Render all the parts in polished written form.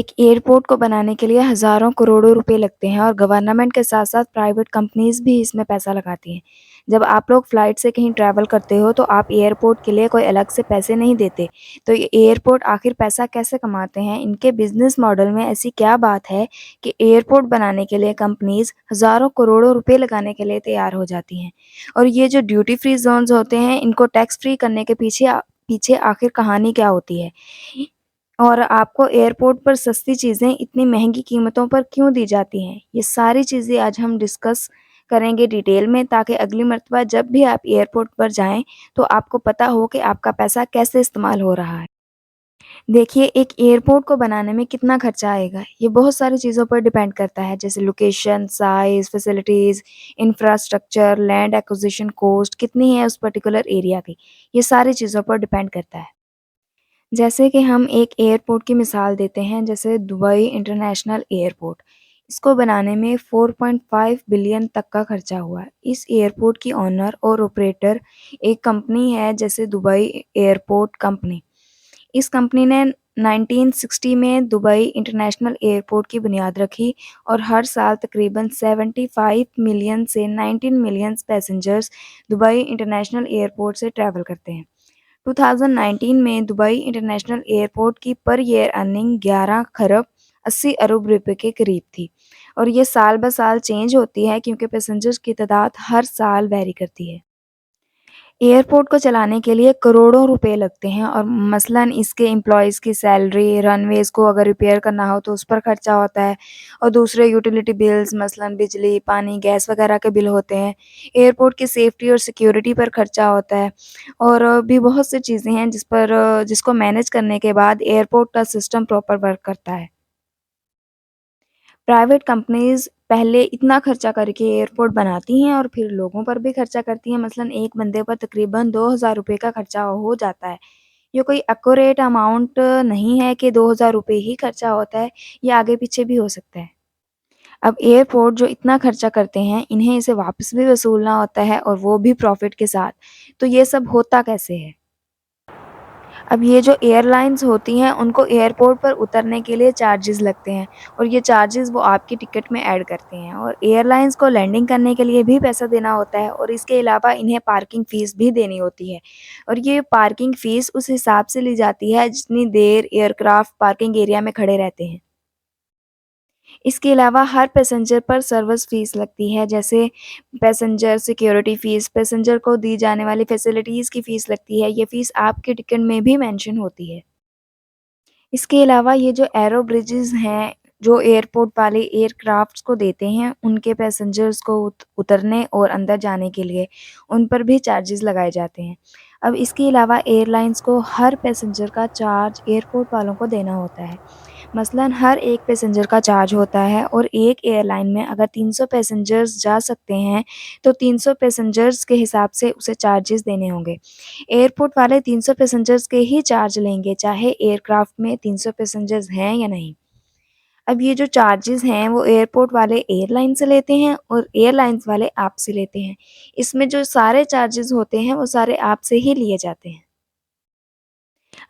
एक एयरपोर्ट को बनाने के लिए हज़ारों करोड़ों रुपए लगते हैं और गवर्नमेंट के साथ-साथ प्राइवेट कंपनीज़ भी इसमें पैसा लगाती हैं। जब आप लोग फ्लाइट से कहीं ट्रैवल करते हो तो आप एयरपोर्ट के लिए कोई अलग से पैसे नहीं देते। तो ये एयरपोर्ट आखिर पैसा कैसे कमाते हैं? इनके बिज़नेस मॉडल में ऐसी क्या बात है कि एयरपोर्ट बनाने के लिए कंपनीज़ हज़ारों करोड़ों रुपए लगाने के लिए तैयार हो जाती हैं? और ये जो ड्यूटी फ्री ज़ोन्स होते हैं इनको टैक्स फ्री करने के पीछे आखिर कहानी क्या होती है? और आपको एयरपोर्ट पर सस्ती चीज़ें इतनी महँगी कीमतों पर क्यों दी जाती हैं? ये सारी चीज़ें आज हम डिस्कस करेंगे डिटेल में ताकि अगली मर्तबा जब भी आप एयरपोर्ट पर जाएँ, तो आपको पता हो कि आपका पैसा कैसे इस्तेमाल हो रहा है। देखिए, एक एयरपोर्ट को बनाने में कितना खर्चा आएगा, ये बहुत सारी चीज़ों पर डिपेंड करता है, जैसे location, size, facilities, infrastructure, land acquisition cost कितनी है उस पर्टिकुलर एरिया की, ये सारी चीज़ों पर डिपेंड करता है। जैसे कि हम एक एयरपोर्ट की मिसाल देते हैं, जैसे दुबई इंटरनेशनल एयरपोर्ट। इसको बनाने में 4.5 बिलियन तक का खर्चा हुआ है। इस एयरपोर्ट की ओनर और ऑपरेटर एक कंपनी है, जैसे दुबई एयरपोर्ट कंपनी। इस कंपनी ने 1960 में दुबई इंटरनेशनल एयरपोर्ट की बुनियाद रखी और हर साल तकरीबन 75 मिलियन से 19 million passengers Dubai international airport से ट्रैवल करते हैं। 2019 में दुबई इंटरनेशनल एयरपोर्ट की पर ईयर अर्निंग 11 खरब 80 अरब रुपए के करीब थी और ये साल ब साल चेंज होती है क्योंकि पैसेंजर्स की तादाद हर साल वेरी करती है। एयरपोर्ट को चलाने के लिए करोड़ों रुपए लगते हैं और मसलन इसके एम्प्लॉइज़ की सैलरी, रनवेज़ को अगर रिपेयर करना हो तो उस पर खर्चा होता है और दूसरे यूटिलिटी बिल्स मसलन बिजली, पानी, गैस वगैरह के बिल होते हैं। एयरपोर्ट की सेफ्टी और सिक्योरिटी पर खर्चा होता है और भी बहुत सी चीज़ें हैं जिसको मैनेज करने के बाद एयरपोर्ट का सिस्टम प्रॉपर वर्क करता है। प्राइवेट कंपनीज़ पहले इतना खर्चा करके एयरपोर्ट बनाती हैं और फिर लोगों पर भी खर्चा करती हैं, मसलन एक बंदे पर तकरीबन 2000 रुपए का खर्चा हो जाता है। ये कोई एक्यूरेट अमाउंट नहीं है कि 2000 रुपए ही खर्चा होता है, ये आगे-पीछे भी हो सकता है। अब एयरपोर्ट जो इतना खर्चा करते हैं, इन्हें इसे वापस भी वसूलना होता है और वो भी प्रॉफ़िट के साथ। तो ये सब होता कैसे है? अब ये जो एयरलाइन्स होती हैं, उनको एयरपोर्ट पर उतरने के लिए चार्जेज़ लगते हैं और ये चार्जेज़ वो आपकी टिकट में ऐड करते हैं और एयरलाइन्स को लैंडिंग करने के लिए भी पैसा देना होता है और इसके अलावा इन्हें पार्किंग फ़ीस भी देनी होती है और ये पार्किंग फ़ीस उस हिसाब से ली जाती है जितनी देर एयरक्राफ्ट पार्किंग एरिया में खड़े रहते हैं। इसके अलावा हर पैसेंजर पर सर्विस फ़ीस लगती है, जैसे पैसेंजर सिक्योरिटी फ़ीस, पैसेंजर को दी जाने वाली फैसिलिटीज़ की फ़ीस लगती है, ये फ़ीस आपके टिकट में भी मेंशन होती है। इसके अलावा ये जो एरो ब्रिजेज़ हैं, जो एयरपोर्ट वाले एयरक्राफ्ट्स को देते हैं, उनके पैसेंजर्स को उतरने और अंदर जाने के लिए, उन पर भी चार्जेज़ लगाए जाते हैं। अब इसके अलावा एयरलाइन्स को हर पैसेंजर का चार्ज एयरपोर्ट वालों को देना होता है। मसलन हर एक पैसेंजर का चार्ज होता है और एक एयरलाइन में अगर 300 पैसेंजर्स जा सकते हैं, तो 300 पैसेंजर्स के हिसाब से उसे चार्जेज़ देने होंगे। एयरपोर्ट वाले 300 पैसेंजर्स के ही चार्ज लेंगे, चाहे एयरक्राफ्ट में 300 पैसेंजर्स हैं या नहीं। अब ये जो चार्जेज़ हैं, वो एयरपोर्ट वाले एयरलाइन से लेते हैं और एयरलाइन्स वाले आपसे लेते हैं। इसमें जो सारे चार्जेज़ होते हैं, वो सारे आपसे ही लिए जाते हैं।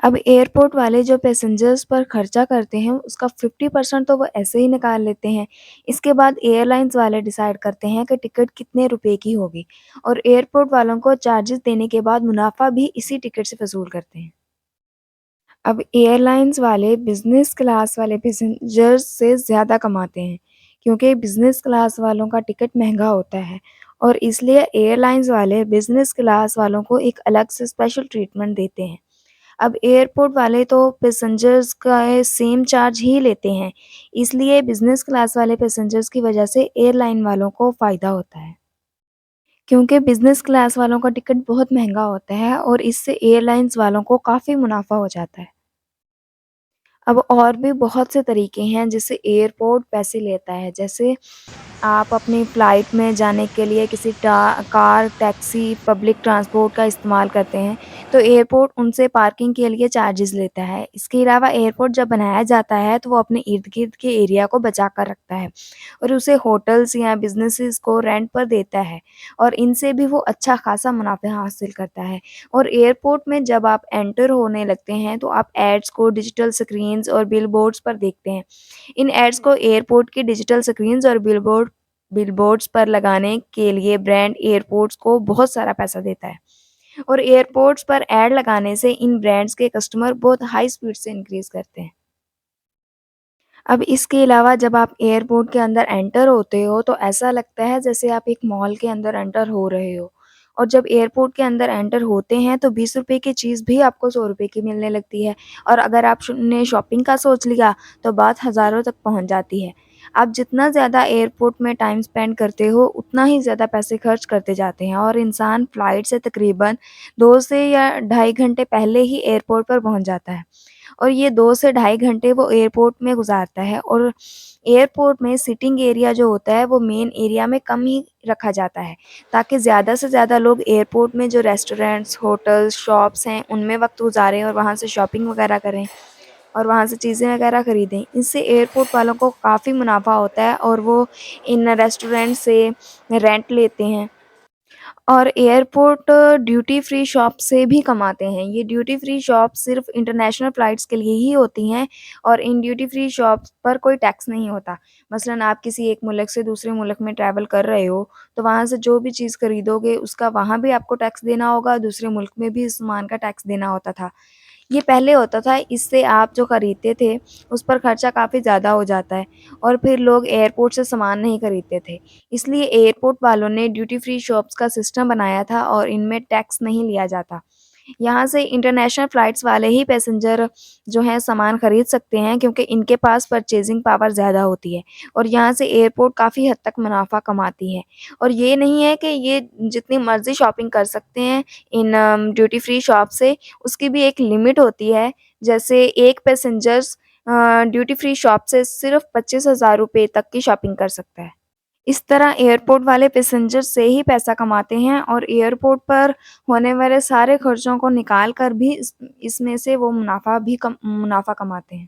अब एयरपोर्ट वाले जो पैसेंजर्स पर खर्चा करते हैं, उसका 50% तो वो ऐसे ही निकाल लेते हैं। इसके बाद एयरलाइन्स वाले डिसाइड करते हैं कि टिकट कितने रुपए की होगी और एयरपोर्ट वालों को चार्जेज़ देने के बाद मुनाफ़ा भी इसी टिकट से वसूल करते हैं। अब एयरलाइन्स वाले बिज़नेस क्लास वाले पैसेंजर्स से ज़्यादा कमाते हैं, क्योंकि बिज़नेस क्लास वालों का टिकट महँगा होता है और इसलिए एयरलाइन्स वाले बिज़नेस क्लास वालों को एक अलग से स्पेशल ट्रीटमेंट देते हैं। अब एयरपोर्ट वाले तो पैसेंजर्स का सेम चार्ज ही लेते हैं, इसलिए बिज़नेस क्लास वाले पैसेंजर्स की वजह से एयरलाइन वालों को फ़ायदा होता है। क्योंकि बिज़नेस क्लास वालों का टिकट बहुत महँगा होता है और इससे एयरलाइन्स वालों को काफ़ी मुनाफ़ा हो जाता है। अब और भी बहुत से तरीके हैं जिससे एयरपोर्ट पैसे लेता है, जैसे आप अपनी फ़्लाइट में जाने के लिए किसी कार, टैक्सी, पब्लिक ट्रांसपोर्ट का इस्तेमाल करते हैं, तो एयरपोर्ट उनसे पार्किंग के लिए चार्जेज़ लेता है। इसके अलावा एयरपोर्ट जब बनाया जाता है, तो वो अपने इर्द-गिर्द के एरिया को बचा कर रखता है और उसे होटल्स या बिज़नेसेस को रेंट पर देता है और इनसे भी वो अच्छा खासा मुनाफ़ा हासिल करता है। और एयरपोर्ट में जब आप एंटर होने लगते हैं, तो आप एड्स को डिजिटल स्क्रीन्स और बिलबोर्ड्स पर देखते हैं। इन एड्स को एयरपोर्ट की डिजिटल स्क्रीन्स और बिलबोर्ड्स पर लगाने के लिए ब्रांड एयरपोर्ट्स को बहुत सारा पैसा देता है और एयरपोर्ट्स पर ऐड लगाने से इन ब्रांड्स के कस्टमर बहुत हाई स्पीड से इंक्रीज़ करते हैं। अब इसके अलावा जब आप एयरपोर्ट के अंदर एंटर होते हो तो ऐसा लगता है जैसे आप एक मॉल के अंदर एंटर हो रहे हो और जब एयरपोर्ट के अंदर एंटर होते हैं तो ₹20 की चीज़ भी आपको ₹100 की मिलने लगती है और अगर आप ने शॉपिंग का सोच लिया तो बात हज़ारों तक पहुँच जाती है। आप जितना ज़्यादा एयरपोर्ट में टाइम स्पेंड करते हो उतना ही ज़्यादा पैसे खर्च करते जाते हैं और इंसान फ्लाइट से तकरीबन 2 से या ढाई घंटे पहले ही एयरपोर्ट पर पहुँच जाता है। और ये 2 से ढाई घंटे वो एयरपोर्ट में गुज़ारता है और एयरपोर्ट में सिटिंग एरिया जो होता है वो मेन एरिया में कम ही रखा जाता है, ताकि ज़्यादा से ज़्यादा लोग एयरपोर्ट में जो रेस्टोरेंट्स, होटल्स, शॉप्स हैं उनमें वक़्त गुज़ारें और वहाँ से शॉपिंग वग़ैरह करें और वहाँ से चीज़ें वग़ैरह खरीदें। इससे एयरपोर्ट वालों को काफ़ी मुनाफ़ा होता है और वो इन रेस्टोरेंट से रेंट लेते हैं। और एयरपोर्ट ड्यूटी फ्री शॉप से भी कमाते हैं। ये ड्यूटी फ्री शॉप सिर्फ़ इंटरनेशनल फ़्लाइट्स के लिए ही होती हैं और इन ड्यूटी फ्री शॉप्स पर कोई टैक्स नहीं होता। मसलन आप किसी एक मुल्क से दूसरे मुल्क में ट्रैवल कर रहे हो, तो वहाँ से जो भी चीज़ खरीदोगे उसका वहाँ भी आपको टैक्स देना होगा, दूसरे मुल्क में भी इस सामान का टैक्स देना होता था। ये पहले होता था, इससे आप जो खरीदते थे, उस पर खर्चा काफ़ी ज़्यादा हो जाता है और फिर लोग एयरपोर्ट से सामान नहीं खरीदते थे। इसलिए एयरपोर्ट वालों ने ड्यूटी फ्री शॉप्स का सिस्टम बनाया था और इनमें टैक्स नहीं लिया जाता। यहाँ से इंटरनेशनल फ्लाइट्स वाले ही पैसेंजर जो हैं सामान खरीद सकते हैं क्योंकि इनके पास परचेज़िंग पावर ज़्यादा होती है और यहाँ से एयरपोर्ट काफ़ी हद तक मुनाफ़ा कमाती है। और ये नहीं है कि ये जितनी मर्ज़ी शॉपिंग कर सकते हैं इन ड्यूटी फ्री शॉप से, उसकी भी एक लिमिट होती है। जैसे एक पैसेंजर्स ड्यूटी फ्री शॉप से सिर्फ़ ₹25,000 तक की शॉपिंग कर सकता है। इस तरह एयरपोर्ट वाले पैसेंजर से ही पैसा कमाते हैं और एयरपोर्ट पर होने वाले सारे खर्चों को निकाल कर भी इसमें से वो मुनाफ़ा कमाते हैं।